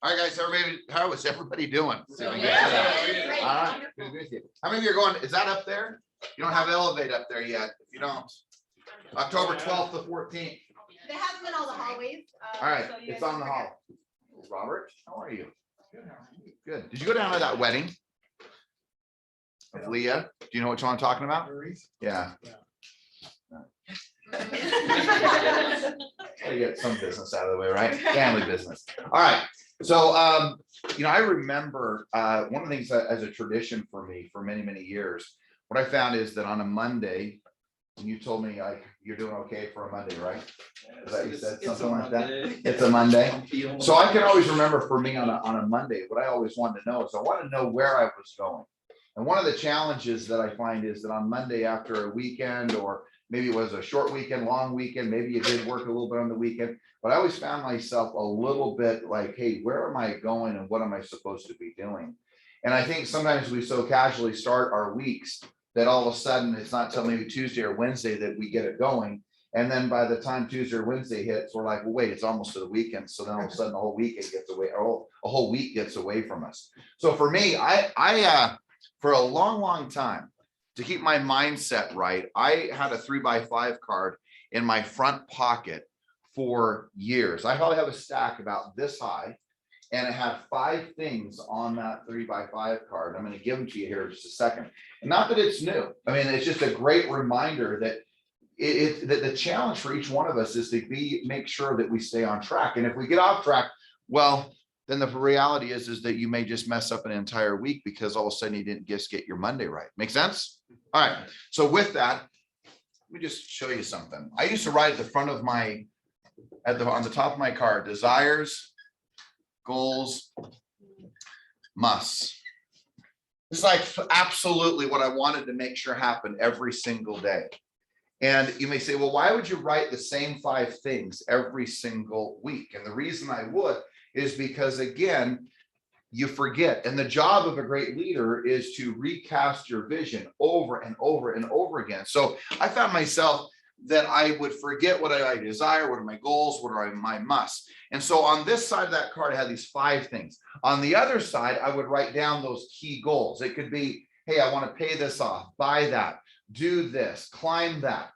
All right, guys, everybody, how is everybody doing? Yeah. All right, good with you. How many of you are going, is that up there? You don't have Elevate up there yet. If you don't, October 12th to 14th. They have them in all the hallways. All right, so you it's guys on the can figure hall. Robert, how are you? Good. Did you go down to that wedding of Leah? Do you know what I'm talking about? Yeah. Gotta get some business out of the way, right? Family business. All right. So, I remember one of the things that as a tradition for me for many, many years, what I found is that on a Monday, and you told me like you're doing okay for a Monday, right? Is that you said something like that? It's a Monday. So I can always remember for me on a Monday, what I always wanted to know is I want to know where I was going. And one of the challenges that I find is that on Monday after a weekend, or maybe it was a short weekend, long weekend, maybe you did work a little bit on the weekend, but I always found myself a little bit like, hey, where am I going and what am I supposed to be doing? And I think sometimes we so casually start our weeks that all of a sudden it's not till maybe Tuesday or Wednesday that we get it going. And then by the time Tuesday or Wednesday hits, we're like, well, wait, it's almost to the weekend. So then all of a sudden the whole weekend gets away, or a whole week gets away from us. So for me, I for a long, long time, to keep my mindset right, I had a 3x5 card in my front pocket for years. I probably have a stack about this high, and it had 5 things on that 3x5 card. I'm going to give them to you here in just a second. And not that it's new. I mean, it's just a great reminder that that the challenge for each one of us is to make sure that we stay on track. And if we get off track, well, then the reality is that you may just mess up an entire week because all of a sudden you didn't just get your Monday right. Make sense? All right. So with that, let me just show you something. I used to write at the front of my, on the top of my card, desires, goals, musts. It's like absolutely what I wanted to make sure happened every single day. And you may say, well, why would you write the same 5 things every single week? And the reason I would is because, again, you forget. And the job of a great leader is to recast your vision over and over and over again. So I found myself that I would forget what I desire, what are my goals, what are my musts. And so on this side of that card, I had these 5 things. On the other side, I would write down those key goals. It could be, hey, I want to pay this off, buy that, do this, climb that,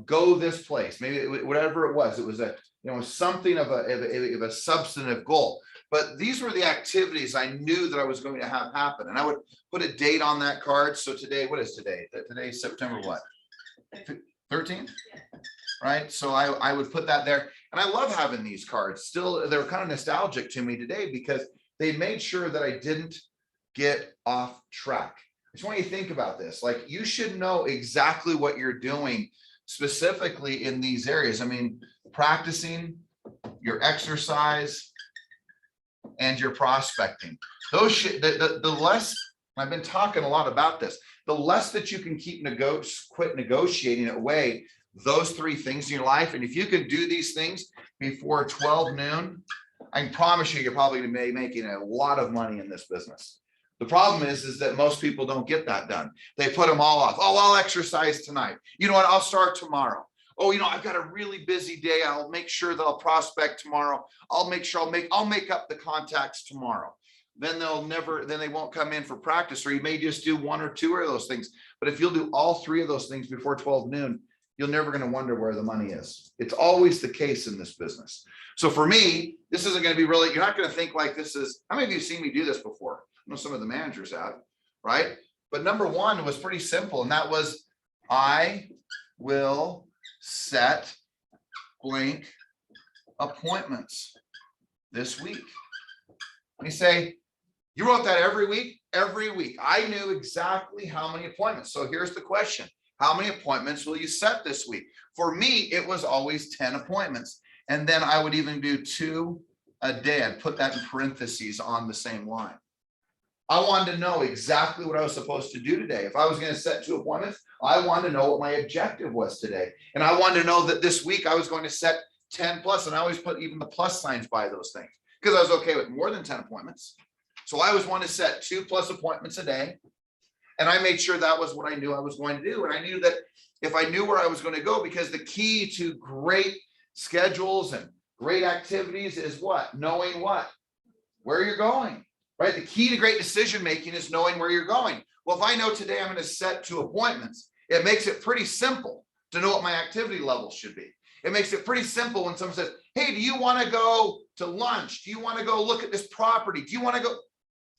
go this place, maybe whatever it was a, something of a substantive goal. But these were the activities I knew that I was going to have happen. And I would put a date on that card. So today, what is today? Today is September what? 13th? Right? So I would put that there. And I love having these cards. Still, they're kind of nostalgic to me today because they made sure that I didn't get off track. I just want you to think about this. Like, you should know exactly what you're doing specifically in these areas. I mean, practicing, your exercise, and your prospecting. Those should, the less, I've been talking a lot about this, the less that you can quit negotiating away those 3 things in your life. And if you can do these things before 12 noon, I can promise you, you're probably going to be making a lot of money in this business. The problem is that most people don't get that done. They put them all off. Oh, I'll exercise tonight. You know what? I'll start tomorrow. Oh, I've got a really busy day. I'll make sure that I'll prospect tomorrow. I'll make sure I'll make up the contacts tomorrow. Then they won't come in for practice, or you may just do 1 or 2 of those things. But if you'll do all 3 of those things before 12 noon, you're never going to wonder where the money is. It's always the case in this business. So for me, this isn't going to be really, you're not going to think like this is, how many of you have seen me do this before? I know some of the managers have, right? But number 1 was pretty simple. And that was, I will set blank appointments this week. Let me say, you wrote that every week? Every week. I knew exactly how many appointments. So here's the question. How many appointments will you set this week? For me, it was always 10 appointments. And then I would even do 2 a day. I'd put that in parentheses on the same line. I wanted to know exactly what I was supposed to do today. If I was going to set 2 appointments, I wanted to know what my objective was today. And I wanted to know that this week I was going to set 10 plus, and I always put even the plus signs by those things because I was okay with more than 10 appointments. So I always wanted to set 2+ appointments a day. And I made sure that was what I knew I was going to do. And I knew that if I knew where I was going to go, because the key to great schedules and Great activities is what? Knowing what? Where you're going, right? The key to great decision making is knowing where you're going. Well, if I know today I'm going to set 2 appointments, it makes it pretty simple to know what my activity level should be. It makes it pretty simple when someone says, hey, do you want to go to lunch? Do you want to go look at this property? Do you want to go?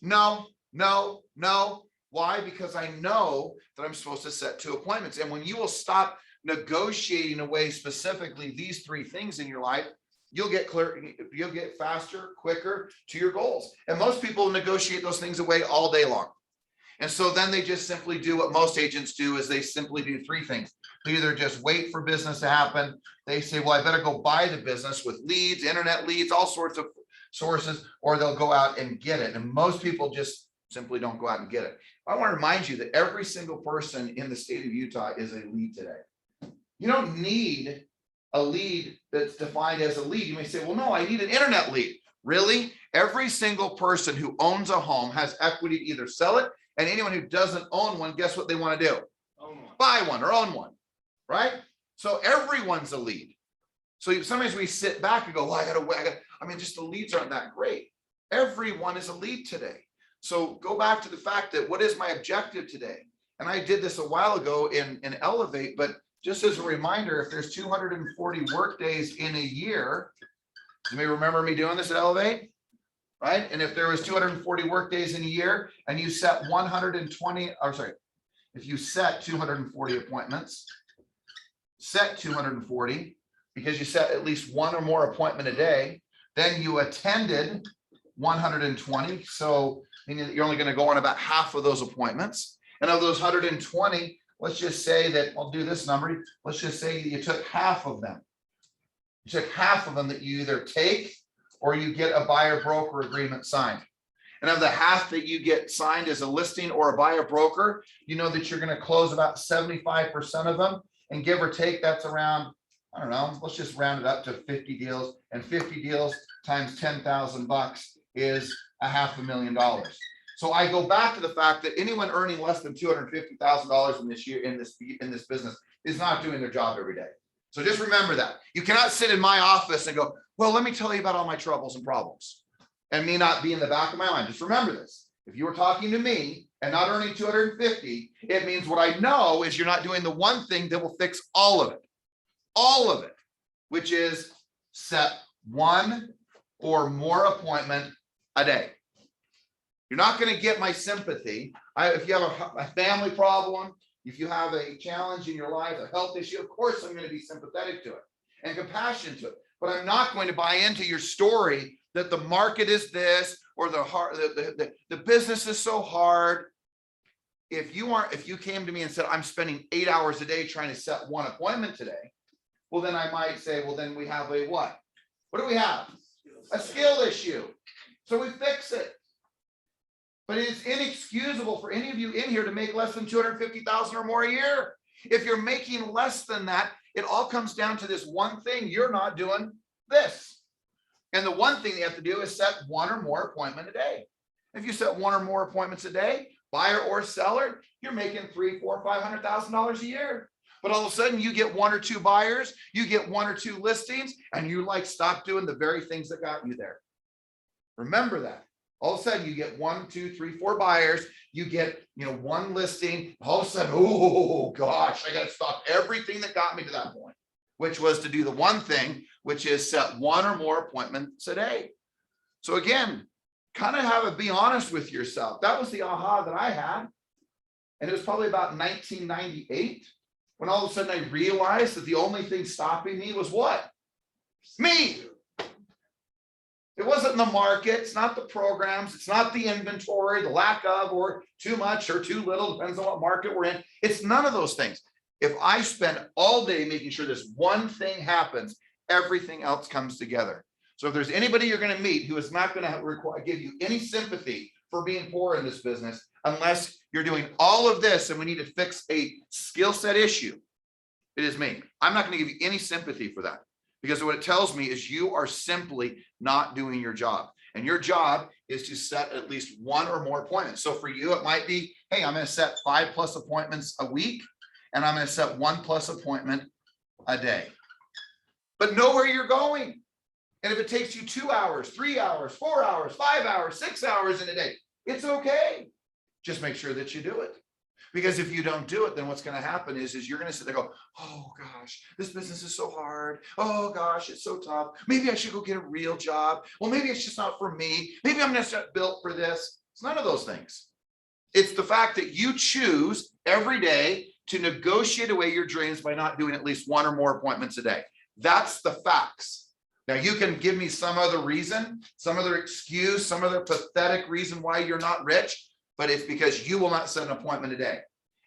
No, no, no. Why? Because I know that I'm supposed to set 2 appointments. And when you will stop negotiating away specifically these 3 things in your life, you'll get clear, you'll get faster, quicker to your goals. And most people negotiate those things away all day long. And so then they just simply do what most agents do, is they simply do 3 things. They either just wait for business to happen. They say, well, I better go buy the business with leads, internet leads, all sorts of sources, or they'll go out and get it. And most people just simply don't go out and get it. I want to remind you that every single person in the state of Utah is a lead today. You don't need a lead that's defined as a lead. You may say, well, no, I need an internet lead. Really? Every single person who owns a home has equity to either sell it, and anyone who doesn't own one, guess what they want to do? Buy one or own one, right? So everyone's a lead. So sometimes we sit back and go, well, I mean, just the leads aren't that great. Everyone is a lead today. So go back to the fact that what is my objective today? And I did this a while ago in Elevate, but just as a reminder, if there's 240 work days in a year, you may remember me doing this at Elevate, right? And if there was 240 work days in a year and you set 120, or sorry, if you set 240 appointments, set 240, because you set at least 1 or more appointment a day, then you attended 120. So meaning that you're only going to go on about half of those appointments. And of those 120, let's just say that I'll do this number. Let's just say you took half of them. You took half of them that you either take or you get a buyer broker agreement signed. And of the half that you get signed as a listing or a buyer broker, you know that you're going to close about 75% of them. And give or take, that's around, I don't know, let's just round it up to 50 deals. And 50 deals times 10,000 bucks is $500,000. So I go back to the fact that anyone earning less than $250,000 in this year in this business is not doing their job every day. So just remember that. You cannot sit in my office and go, well, let me tell you about all my troubles and problems, and me not be in the back of my mind. Just remember this. If you were talking to me and not earning 250, it means what I know is you're not doing the one thing that will fix all of it, which is set 1 or more appointment a day. You're not going to get my sympathy. If you have a family problem, if you have a challenge in your life, a health issue, of course I'm going to be sympathetic to it and compassionate to it. But I'm not going to buy into your story that the market is this or the business is so hard. If you came to me and said, I'm spending 8 hours a day trying to set 1 appointment today, well, then I might say, well, then we have a what? What do we have? A skill issue. So we fix it. But it's inexcusable for any of you in here to make less than 250,000 or more a year. If you're making less than that, it all comes down to this one thing. You're not doing this. And the one thing you have to do is set 1 or more appointment a day. If you set 1 or more appointments a day, buyer or seller, you're making $300,000, $400,000, $500,000 a year. But all of a sudden you get 1 or 2 buyers, you get 1 or 2 listings, and you stop doing the very things that got you there. Remember that. All of a sudden you get 1, 2, 3, 4 buyers, you get 1 listing. All of a sudden, oh gosh, I got to stop everything that got me to that point, which was to do the one thing, which is set 1 or more appointments a day. So again, kind of be honest with yourself. That was the aha that I had. And it was probably about 1998 when all of a sudden I realized that the only thing stopping me was what? Me. It wasn't the market. It's not the programs. It's not the inventory, the lack of, or too much or too little, depends on what market we're in. It's none of those things. If I spend all day making sure this one thing happens, everything else comes together. So if there's anybody you're going to meet who is not going to give you any sympathy for being poor in this business, unless you're doing all of this and we need to fix a skill set issue, it is me. I'm not going to give you any sympathy for that. Because what it tells me is you are simply not doing your job. And your job is to set at least 1 or more appointments. So for you, it might be, hey, I'm going to set 5+ appointments a week, and I'm going to set 1+ appointment a day. But know where you're going. And if it takes you 2 hours, 3 hours, 4 hours, 5 hours, 6 hours in a day, it's okay. Just make sure that you do it. Because if you don't do it, then what's going to happen is you're going to sit there and go, oh gosh, this business is so hard. Oh gosh, it's so tough. Maybe I should go get a real job. Well, maybe it's just not for me. Maybe I'm not built for this. It's none of those things. It's the fact that you choose every day to negotiate away your dreams by not doing at least 1 or more appointments a day. That's the facts. Now you can give me some other reason, some other excuse, some other pathetic reason why you're not rich, but it's because you will not set an appointment a day.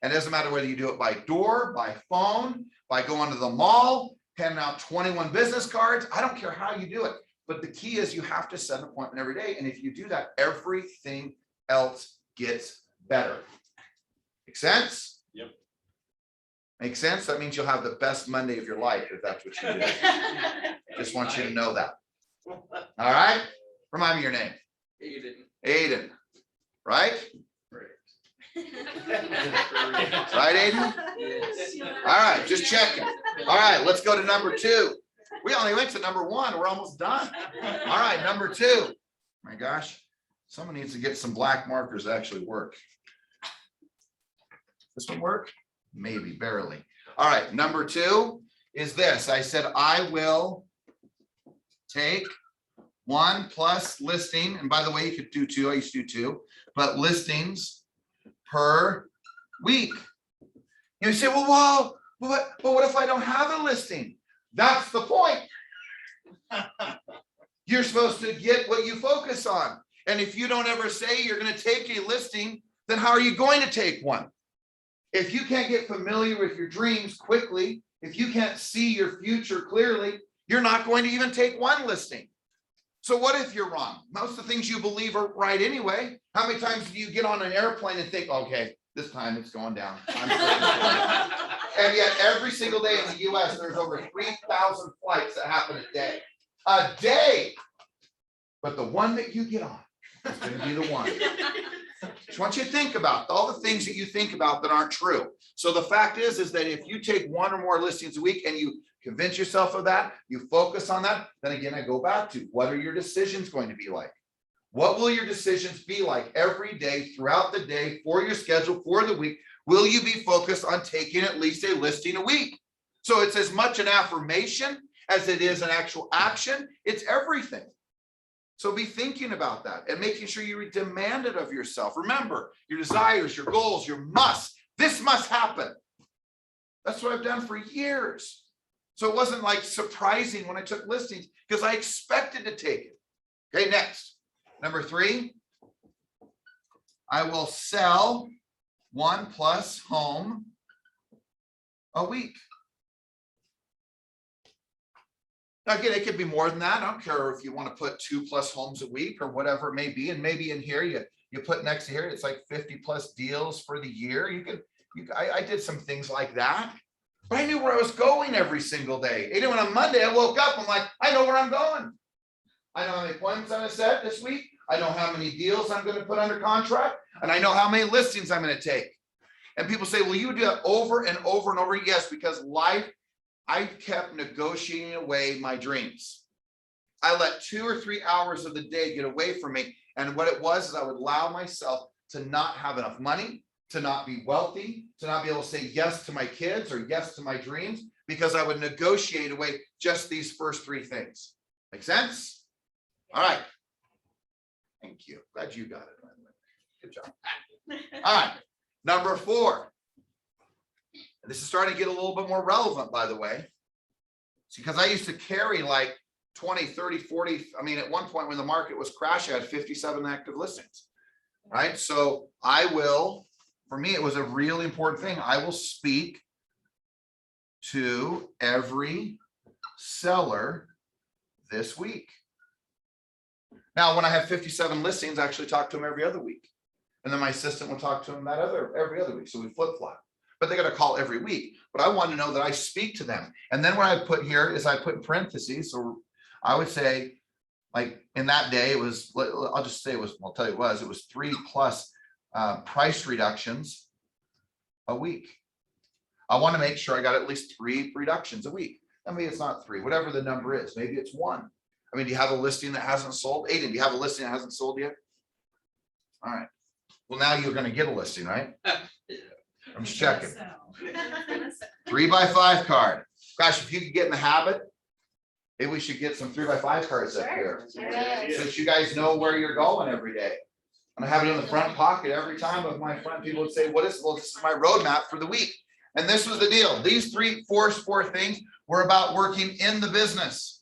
And it doesn't matter whether you do it by door, by phone, by going to the mall, handing out 21 business cards. I don't care how you do it. But the key is you have to set an appointment every day. And if you do that, everything else gets better. Make sense? Yep. Make sense? That means you'll have the best Monday of your life if that's what you do. Just want you to know that. All right? Remind me your name. Aiden. Right? Right, Aiden? All right, just checking. All right, let's go to number 2. We only went to number 1. We're almost done. All right, number 2. My gosh, someone needs to get some black markers that actually work. This one work? Maybe, barely. All right, number 2 is this. I said I will take 1 plus listing. And by the way, you could do 2. I used to do 2, but listings per week. You say, well, but what if I don't have a listing? That's the point. You're supposed to get what you focus on. And if you don't ever say you're going to take a listing, then how are you going to take one? If you can't get familiar with your dreams quickly, if you can't see your future clearly, you're not going to even take one listing. So what if you're wrong? Most of the things you believe are right anyway. How many times do you get on an airplane and think, okay, this time it's going down. And yet every single day in the US, there's over 3,000 flights that happen a day. A day. But the one that you get on is going to be the one. Just want you to think about all the things that you think about that aren't true. So the fact is that if you take 1 or more listings a week and you convince yourself of that, you focus on that, then again, I go back to what are your decisions going to be like? What will your decisions be like every day throughout the day for your schedule for the week? Will you be focused on taking at least a listing a week? So it's as much an affirmation as it is an actual action. It's everything. So be thinking about that and making sure you demand it of yourself. Remember, your desires, your goals, your musts. This must happen. That's what I've done for years. So it wasn't like surprising when I took listings because I expected to take it. Okay, next. Number 3, I will sell 1 plus home a week. Now, again, it could be more than that. I don't care if you want to put 2 plus homes a week or whatever it may be. And maybe in here, you put next to here, it's like 50 plus deals for the year. I did some things like that. But I knew where I was going every single day. And when on Monday, I woke up, I'm like, I know where I'm going. I know how many appointments I'm going to set this week. I know how many deals I'm going to put under contract. And I know how many listings I'm going to take. And people say, well, you do that over and over and over. Yes, because life, I kept negotiating away my dreams. I let 2 or 3 hours of the day get away from me. And what it was is I would allow myself to not have enough money, to not be wealthy, to not be able to say yes to my kids or yes to my dreams, because I would negotiate away just these first 3 things. Make sense? All right. Thank you. Glad you got it. Good job. All right. Number 4. This is starting to get a little bit more relevant, by the way. It's because I used to carry like 20, 30, 40. I mean, at one point when the market was crashing, I had 57 active listings, right? So I will, for me, it was a really important thing. I will speak to every seller this week. Now, when I have 57 listings, I actually talk to them every other week. And then my assistant will talk to them every other week. So we flip-flop. But they got to call every week. But I want to know that I speak to them. And then what I put here is I put in parentheses. So I would say, like in that day, it was, I'll just say it was, I'll tell you what it was 3 plus price reductions a week. I want to make sure I got at least 3 reductions a week. I mean, it's not 3, whatever the number is. Maybe it's 1. I mean, do you have a listing that hasn't sold? Aiden, do you have a listing that hasn't sold yet? All right. Well, now you're gonna get a listing, right? I'm just checking. 3x5 card. Gosh, if you could get in the habit, maybe we should get some 3x5 cards up here. So that you guys know where you're going every day. And I have it in the front pocket every time of my front. People would say, what is, well, this is my roadmap for the week. And this was the deal. These four things were about working in the business.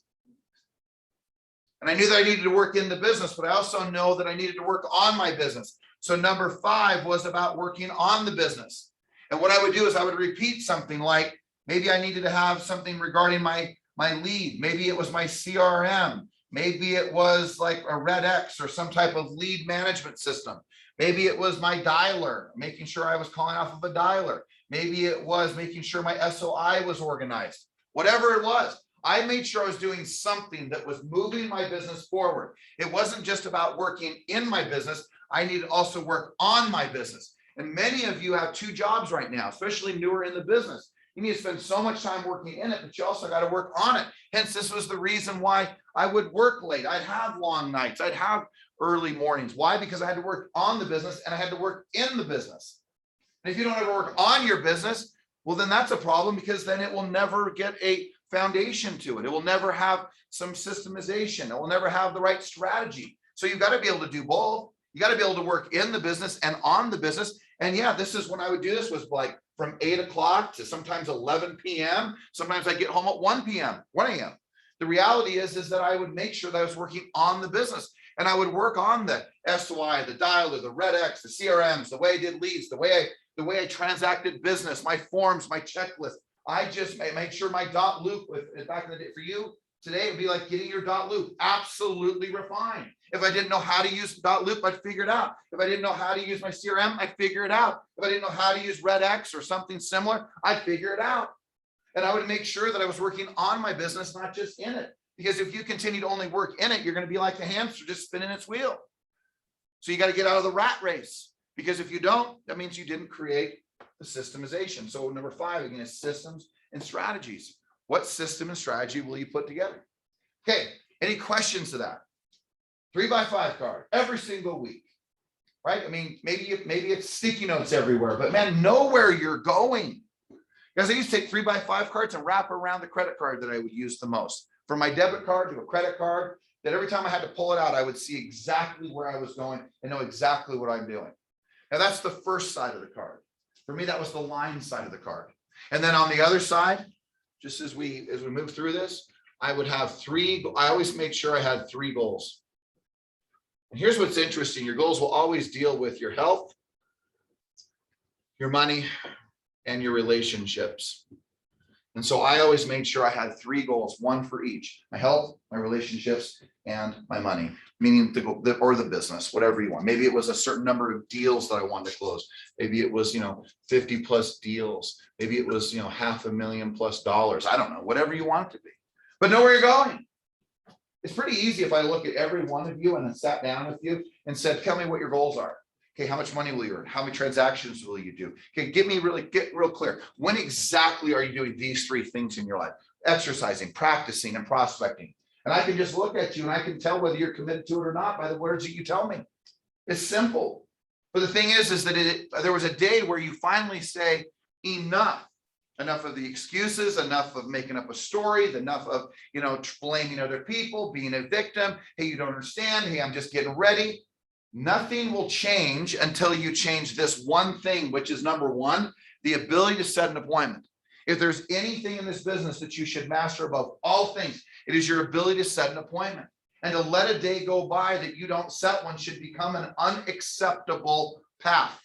And I knew that I needed to work in the business, but I also know that I needed to work on my business. So number 5 was about working on the business. And what I would do is I would repeat something like, maybe I needed to have something regarding my lead. Maybe it was my CRM. Maybe it was like a Red X or some type of lead management system. Maybe it was my dialer, making sure I was calling off of a dialer. Maybe it was making sure my SOI was organized. Whatever it was, I made sure I was doing something that was moving my business forward. It wasn't just about working in my business. I needed to also work on my business. And many of you have 2 jobs right now, especially newer in the business. You need to spend so much time working in it, but you also got to work on it. Hence, this was the reason why I would work late. I'd have long nights. I'd have early mornings. Why? Because I had to work on the business and I had to work in the business. And if you don't ever work on your business, well, then that's a problem, because then it will never get a foundation to it. It will never have some systemization. It will never have the right strategy. So you've got to be able to do both. You got to be able to work in the business and on the business. And yeah, this is when I would do this, was like from 8 o'clock to sometimes 11 p.m. Sometimes I get home at 1 p.m., 1 a.m. The reality is that I would make sure that I was working on the business, and I would work on the SOI, the dialer, the Red X, the CRMs, the way I did leads, the way I transacted business, my forms, my checklist. I just made sure my dot loop with, back in the day for you today, it would be like getting your dot loop absolutely refined. If I didn't know how to use dot loop, I'd figure it out. If I didn't know how to use my CRM, I'd figure it out. If I didn't know how to use Red X or something similar, I'd figure it out. And I would make sure that I was working on my business, not just in it. Because if you continue to only work in it, you're going to be like a hamster just spinning its wheel. So you got to get out of the rat race, because if you don't, that means you didn't create the systemization. So number 5, again, is systems and strategies. What system and strategy will you put together? Okay, any questions to that? 3x5 card every single week, right? I mean, maybe it's sticky notes everywhere, but man, know where you're going. Because I used to take 3x5 cards and wrap around the credit card that I would use the most. From my debit card to a credit card, that every time I had to pull it out, I would see exactly where I was going and know exactly what I'm doing. Now that's the first side of the card. For me, that was the line side of the card. And then on the other side, just as we move through this, I would have 3. I always made sure I had 3 goals. And here's what's interesting. Your goals will always deal with your health, your money, and your relationships. And so I always made sure I had 3 goals, 1 for each: my health, my relationships, and my money, meaning the business, whatever you want. Maybe it was a certain number of deals that I wanted to close. Maybe it was, 50 plus deals. Maybe it was, $500,000+ I don't know, whatever you want it to be, but know where you're going. It's pretty easy if I look at every one of you and then sat down with you and said, tell me what your goals are. Okay, how much money will you earn? How many transactions will you do? Okay, get real clear. When exactly are you doing these 3 things in your life? Exercising, practicing, and prospecting. And I can just look at you and I can tell whether you're committed to it or not by the words that you tell me. It's simple. But the thing is that there was a day where you finally say, enough. Enough of the excuses, enough of making up a story, enough of, blaming other people, being a victim. Hey, you don't understand. Hey, I'm just getting ready. Nothing will change until you change this one thing, which is number 1, the ability to set an appointment. If there's anything in this business that you should master above all things, it is your ability to set an appointment. And to let a day go by that you don't set one should become an unacceptable path.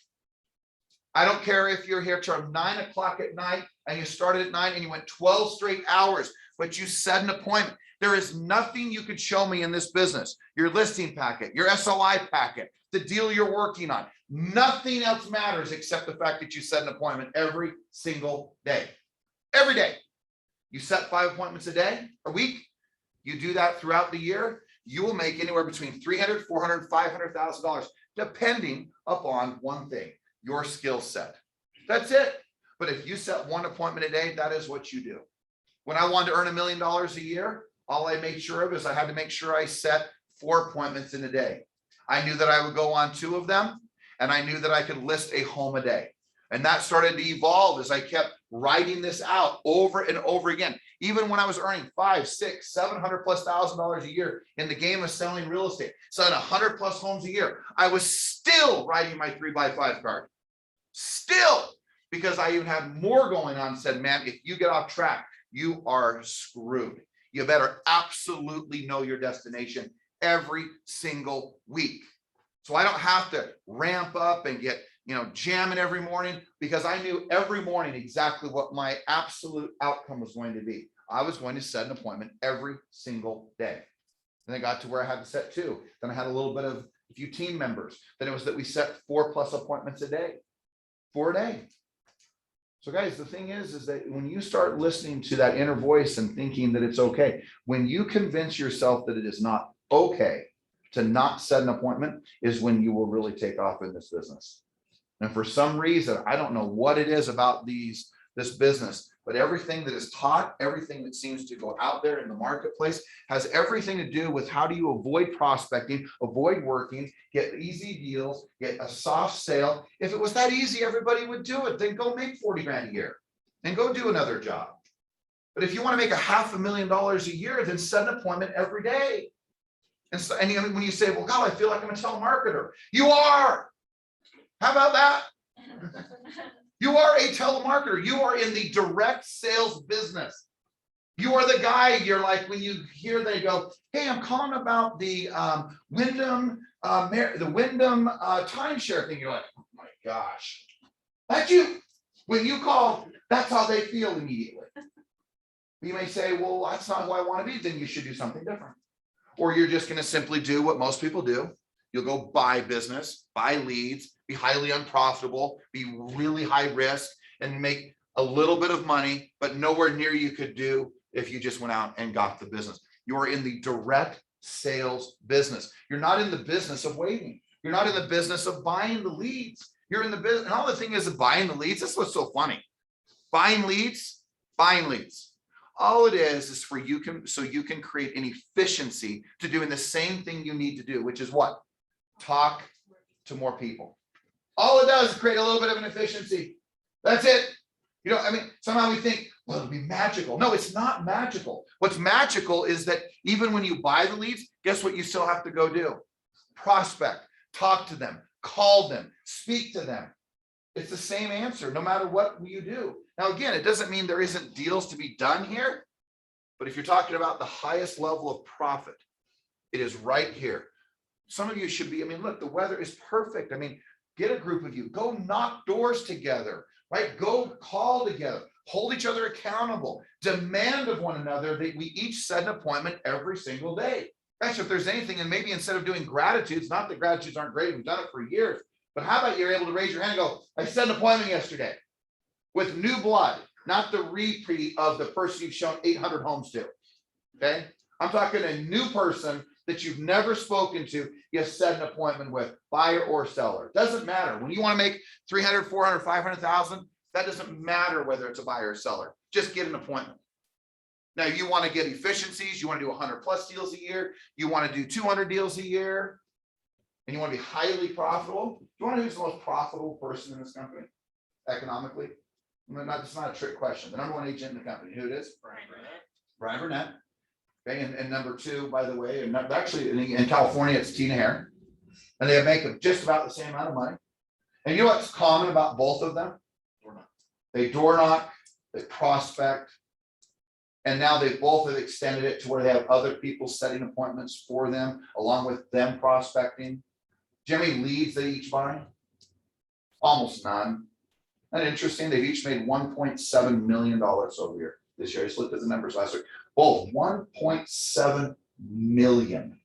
I don't care if you're here till 9 o'clock at night and you started at 9 and you went 12 straight hours, but you set an appointment. There is nothing you could show me in this business, your listing packet, your SOI packet, the deal you're working on. Nothing else matters except the fact that you set an appointment every single day. Every day. You set 5 appointments a week. You do that throughout the year. You will make anywhere between $300,000, $400,000, $500,000, depending upon one thing: your skill set. That's it. But if you set 1 appointment a day, that is what you do. When I wanted to earn $1 million a year, all I made sure of is I had to make sure I set 4 appointments in a day. I knew that I would go on 2 of them, and I knew that I could list a home a day. And that started to evolve as I kept writing this out over and over again. Even when I was earning $500, $600, $700+ thousand a year in the game of selling real estate, selling 100+ homes a year, I was still writing my 3x5 card. Still, because I even had more going on, said, man, if you get off track, you are screwed. You better absolutely know your destination every single week. So I don't have to ramp up and get, jamming every morning, because I knew every morning exactly what my absolute outcome was going to be. I was going to set an appointment every single day. And I got to where I had to set 2. Then I had a few team members. Then it was that we set 4+ appointments a day, 4 a day. So guys, the thing is that when you start listening to that inner voice and thinking that it's okay, when you convince yourself that it is not okay to not set an appointment, is when you will really take off in this business. And for some reason, I don't know what it is about this business, but everything that is taught, everything that seems to go out there in the marketplace has everything to do with how do you avoid prospecting, avoid working, get easy deals, get a soft sale. If it was that easy, everybody would do it. Then go make 40 grand a year and go do another job. But if you want to make $500,000 a year, then set an appointment every day. And when you say, well, God, I feel like I'm a telemarketer. You are. How about that? You are a telemarketer. You are in the direct sales business. You are the guy, you're like, when you hear they go, hey, I'm calling about the Wyndham timeshare thing. You're like, oh my gosh. That's you. When you call, that's how they feel immediately. You may say, well, that's not who I want to be. Then you should do something different. Or you're just going to simply do what most people do. You'll go buy business, buy leads, be highly unprofitable, be really high risk, and make a little bit of money, but nowhere near you could do if you just went out and got the business. You are in the direct sales business. You're not in the business of waiting. You're not in the business of buying the leads. You're in the business. And all the thing is of buying the leads. This is what's so funny. Buying leads. All it is for you can create an efficiency to doing the same thing you need to do, which is what? Talk to more people. All it does is create a little bit of an efficiency. That's it. Somehow we think, well, it'll be magical. No, it's not magical. What's magical is that even when you buy the leads, guess what you still have to go do? Prospect, talk to them, call them, speak to them. It's the same answer no matter what you do. Now, again, it doesn't mean there isn't deals to be done here, but if you're talking about the highest level of profit, it is right here. Some of you should be, look, the weather is perfect. Get a group of you, go knock doors together, right? Go call together, hold each other accountable, demand of one another that we each set an appointment every single day. Gosh, if there's anything, and maybe instead of doing gratitudes, not that gratitudes aren't great, we've done it for years, but how about you're able to raise your hand and go, I set an appointment yesterday with new blood, not the repeat of the person you've shown 800 homes to, okay? I'm talking a new person that you've never spoken to, you set an appointment with, buyer or seller. Doesn't matter. When you want to make 300, 400, 500,000, that doesn't matter whether it's a buyer or seller. Just get an appointment. Now you want to get efficiencies. You want to do 100+ deals a year. You want to do 200 deals a year. And you want to be highly profitable. Do you want to know who's the most profitable person in this company economically? It's not a trick question. The number 1 agent in the company, who it is? Brian Burnett. Okay, and number 2, by the way, and actually in California, it's Tina Hare. And they make just about the same amount of money. And you know what's common about both of them? They door knock, they prospect, and now they both have extended it to where they have other people setting appointments for them, along with them prospecting. Do you know how many leads they each buy? Almost none. Isn't that interesting? They've each made $1.7 million over here this year. I just looked at the numbers last week. Both 1.7 million.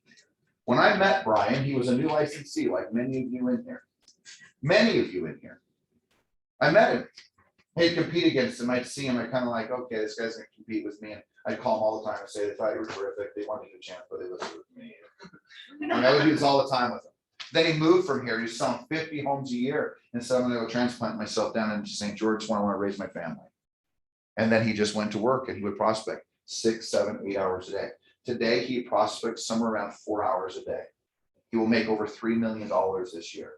When I met Brian, he was a new licensee, like many of you in here. Many of you in here. I met him. I'd compete against him. I'd see him. I kind of like, okay, this guy's going to compete with me. And I'd call him all the time and say they thought you were terrific. They wanted you to chance, but they listened with me. I would do this all the time with him. Then he moved from here. He was selling 50 homes a year. And so I'm going to go transplant myself down into St. George when I want to raise my family. And then he just went to work and he would prospect 6, 7, 8 hours a day. Today, he prospects somewhere around 4 hours a day. He will make over $3 million this year.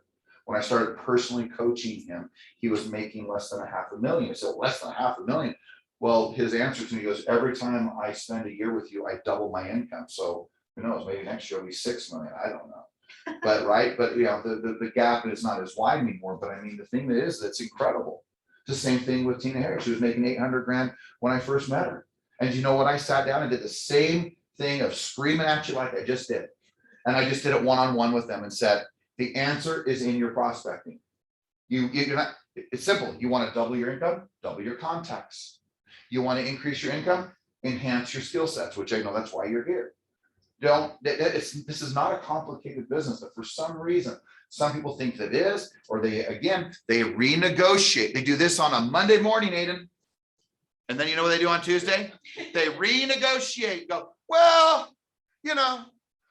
When I started personally coaching him, he was making less than $500,000. So less than $500,000. Well, his answer to me goes, every time I spend a year with you, I double my income. So who knows, maybe next year will be 6 million. I don't know. But right, but you know, the gap is not as wide anymore. But I mean, the thing that is, that's incredible. It's the same thing with Tina Harris. She was making 800 grand when I first met her. And you know what? I sat down and did the same thing of screaming at you like I just did. And I just did it one-on-one with them and said, the answer is in your prospecting. You're not, it's simple. You want to double your income, double your contacts. You want to increase your income, enhance your skill sets, which I know that's why you're here. This is not a complicated business, but for some reason, some people think that it is, or they renegotiate. They do this on a Monday morning, Aiden. And then you know what they do on Tuesday? They renegotiate, go, well, you know,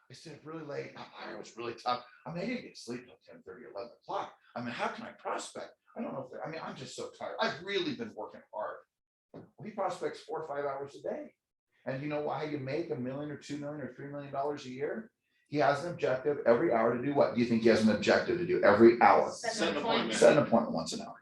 I stayed really late. It was really tough. I mean, I didn't get to sleep until 10:30, 11 o'clock. I mean, how can I prospect? I don't know if I'm just so tired. I've really been working hard. Well, he prospects 4 or 5 hours a day. And you know why you make $1 million or $2 million or $3 million a year? He has an objective every hour to do what? Do you think he has an objective to do every hour? Set an appointment. Set an appointment once an hour.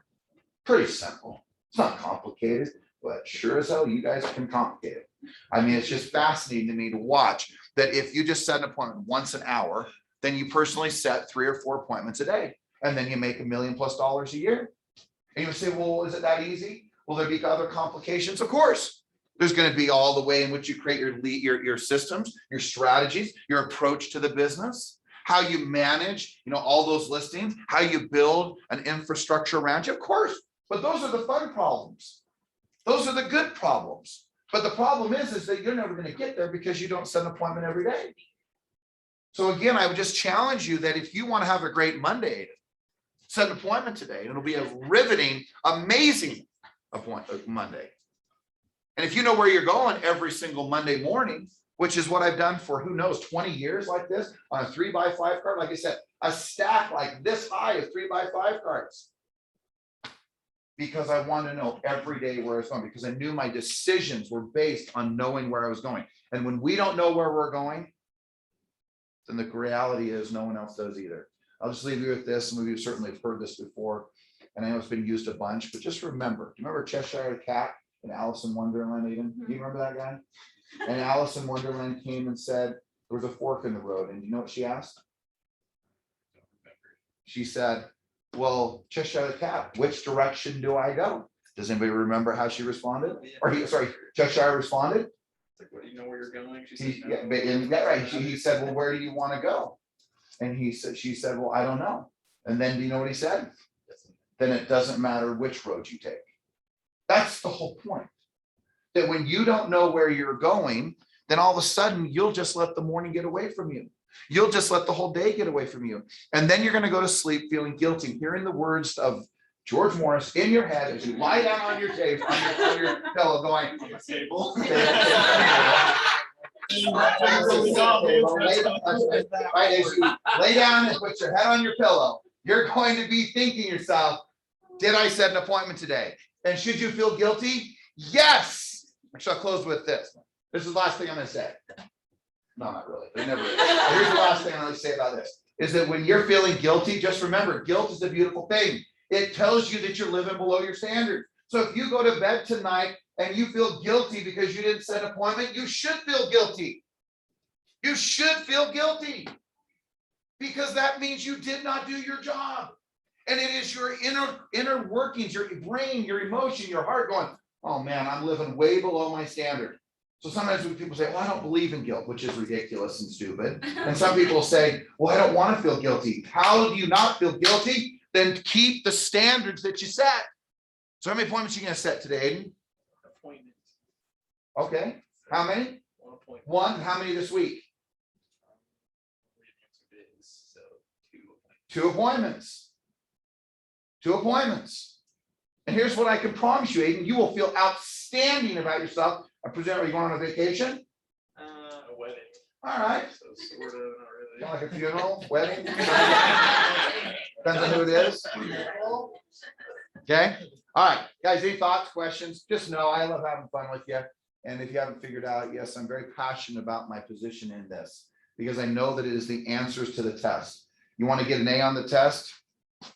Pretty simple. It's not complicated, but sure as hell, you guys can complicate it. I mean, it's just fascinating to me to watch that if you just set an appointment once an hour, then you personally set 3 or 4 appointments a day, and then you make $1 million+ a year. And you would say, well, is it that easy? Will there be other complications? Of course. There's going to be all the way in which you create your systems, your strategies, your approach to the business, how you manage, you know, all those listings, how you build an infrastructure around you, of course. But those are the fun problems. Those are the good problems. But the problem is that you're never going to get there because you don't set an appointment every day. So again, I would just challenge you that if you want to have a great Monday, set an appointment today. And it'll be a riveting, amazing Monday. And if you know where you're going every single Monday morning, which is what I've done for who knows, 20 years like this on a 3x5 card, like I said, a stack like this high of 3x5 cards. Because I wanted to know every day where I was going, because I knew my decisions were based on knowing where I was going. And when we don't know where we're going, then the reality is no one else does either. I'll just leave you with this. Some of you certainly have heard this before, and I know it's been used a bunch, but just remember, do you remember Cheshire Cat and Alice in Wonderland, Eden? Do you remember that guy? And Alice in Wonderland came and said, there was a fork in the road. And you know what she asked? She said, well, Cheshire Cat, which direction do I go? Does anybody remember how she responded? Or Cheshire responded? Like, what do you know where you're going? He said, well, where do you want to go? And she said, well, I don't know. And then do you know what he said? Then it doesn't matter which road you take. That's the whole point. That when you don't know where you're going, then all of a sudden you'll just let the morning get away from you. You'll just let the whole day get away from you. And then you're going to go to sleep feeling guilty, hearing the words of George Morris in your head as you lie down on your table, on your pillow going, On the table. Right, as you lay down and put your head on your pillow, you're going to be thinking yourself, did I set an appointment today? And should you feel guilty? Yes. Actually, I'll close with this. This is the last thing I'm going to say. No, not really. It never is. Here's the last thing I'm going to say about this, is that when you're feeling guilty, just remember, guilt is a beautiful thing. It tells you that you're living below your standards. So if you go to bed tonight and you feel guilty because you didn't set an appointment, you should feel guilty. You should feel guilty because that means you did not do your job. And it is your inner workings, your brain, your emotion, your heart going, oh man, I'm living way below my standard. So sometimes when people say, well, I don't believe in guilt, which is ridiculous and stupid. And some people say, well, I don't want to feel guilty. How do you not feel guilty? Then keep the standards that you set. So how many appointments are you going to set today, Aiden? Appointments. Okay. How many? 1 appointment. One. How many this week? So 2 appointments. 2 appointments. And here's what I can promise you, Aiden. You will feel outstanding about yourself. I presume, are you going on a vacation? A wedding. All right. So sort of, not really. Kind of like a funeral, wedding. Depends on who it is. Okay. All right, guys, any thoughts, questions? Just know I love having fun with you. And if you haven't figured out, yes, I'm very passionate about my position in this because I know that it is the answers to the test. You want to get an A on the test?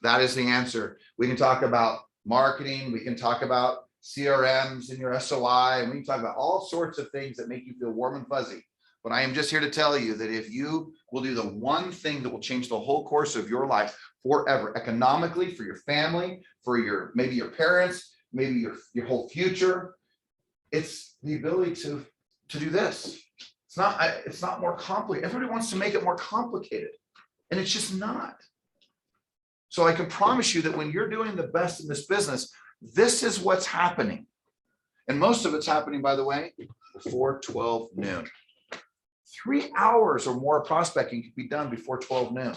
That is the answer. We can talk about marketing. We can talk about CRMs in your SOI, and we can talk about all sorts of things that make you feel warm and fuzzy. But I am just here to tell you that if you will do the one thing that will change the whole course of your life forever, economically, for your family, for your maybe your parents, maybe your whole future, it's the ability to do this. It's not more complicated. Everybody wants to make it more complicated, and it's just not. So I can promise you that when you're doing the best in this business, this is what's happening. And most of it's happening, by the way, before 12 noon. 3 hours or more of prospecting could be done before 12 noon.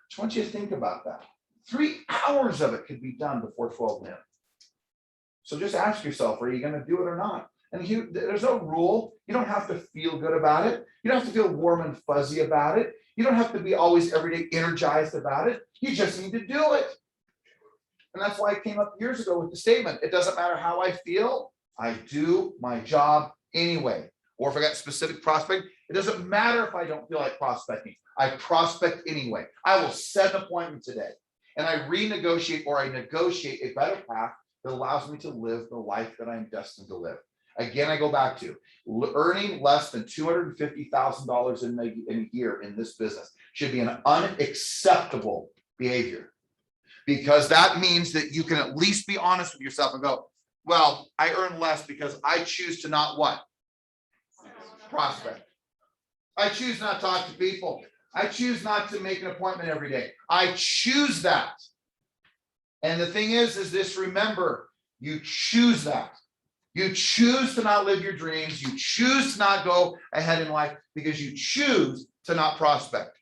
Just want you to think about that. 3 hours of it could be done before 12 noon. So just ask yourself, are you going to do it or not? And there's no rule. You don't have to feel good about it. You don't have to feel warm and fuzzy about it. You don't have to be always every day energized about it. You just need to do it. And that's why I came up years ago with the statement, it doesn't matter how I feel, I do my job anyway. Or if I got specific prospect, it doesn't matter if I don't feel like prospecting. I prospect anyway. I will set an appointment today and I renegotiate or I negotiate a better path that allows me to live the life that I'm destined to live. Again, I go back to earning less than $250,000 in a year in this business should be an unacceptable behavior, because that means that you can at least be honest with yourself and go, well, I earn less because I choose to not what? Prospect. I choose not to talk to people. I choose not to make an appointment every day. I choose that. And the thing is this, remember, you choose that. You choose to not live your dreams. You choose to not go ahead in life because you choose to not prospect.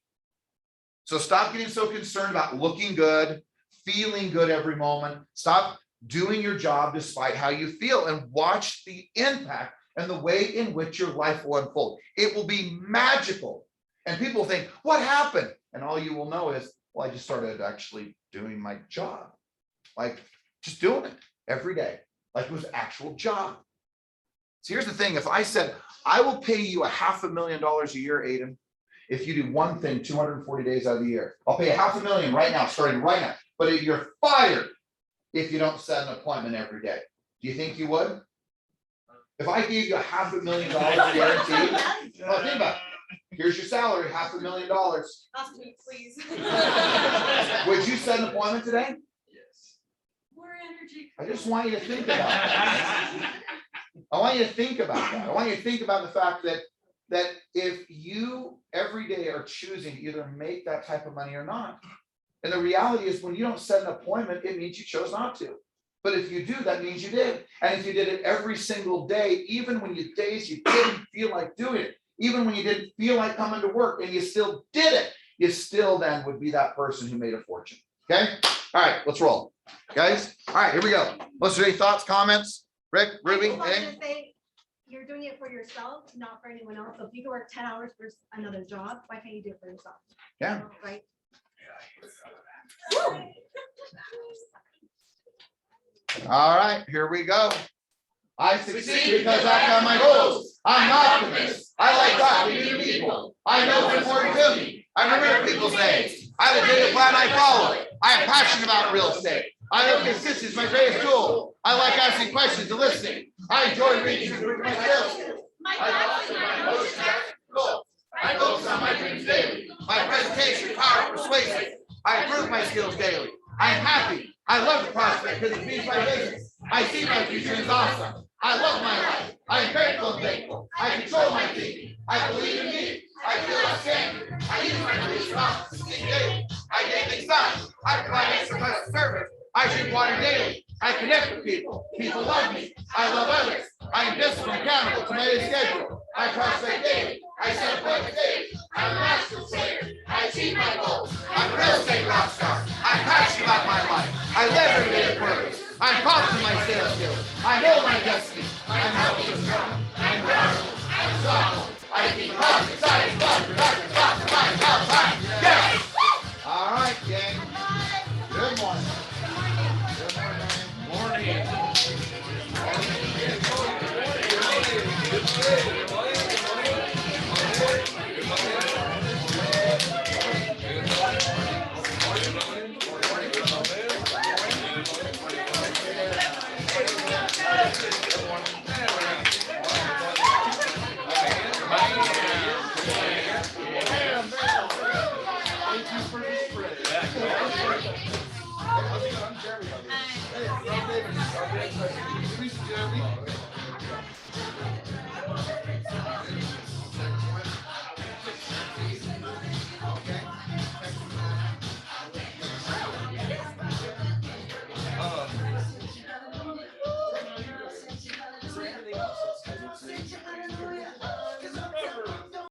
So stop getting so concerned about looking good, feeling good every moment. Stop doing your job despite how you feel and watch the impact and the way in which your life will unfold. It will be magical. And people think, what happened? And all you will know is, well, I just started actually doing my job. Like just doing it every day, like it was an actual job. So here's the thing. If I said, I will pay you $500,000 a year, Aiden, if you do one thing 240 days out of the year, I'll pay you $500,000 right now, starting right now. But if you're fired if you don't set an appointment every day. Do you think you would? If I gave you $500,000 guaranteed, well, think about it. Here's your salary, $500,000. Ask me, please. Would you set an appointment today? Yes. More energy. I just want you to think about that. I want you to think about that. I want you to think about the fact that if you every day are choosing to either make that type of money or not, and the reality is when you don't set an appointment, it means you chose not to. But if you do, that means you did. And if you did it every single day, even when you days you didn't feel like doing it, even when you didn't feel like coming to work and you still did it, you still then would be that person who made a fortune. Okay. All right, let's roll. Guys. All right, here we go. What's there any thoughts, comments? Rick, Ruby, I just wanted anything? to say, you're doing it for yourself, not for anyone else. So if you can work 10 hours for another job, why can't you do it for yourself? Yeah. Right. All right, here we go. I succeed because I got my goals. I'm an optimist. I like talking to people. I know what's important to me. I remember people's names. I have a data plan I follow. I am passionate about real estate. I know consistency is my greatest tool. I like asking questions and listening. I enjoy reading to improve my skills. I focus on my dreams daily. My presentation power persuasive. I improve my skills daily. I am happy. I love the prospect because it feeds my business. I see my future is awesome. I love my life. I am grateful and thankful. I control my thinking. I believe in me. I feel outstanding. I use my beliefs and office to think daily. I get things done. I provide extra customer service. I drink water daily. I connect with people. People love me. I love others. I am disciplined, accountable to my daily schedule. I prospect daily. I set appointments daily. I'm a master player. I achieve my goals. I'm a real estate rock star. I'm passionate about my life. I live every day with purpose. I'm confident in my sales skills. I know my destiny. I'm healthy and strong. I'm powerful. I'm strong. I keep positive, exciting, fun, productive, fun, time. Yes! All right, gang. Good morning. Good morning. Morning. projects, like, you know what I mean?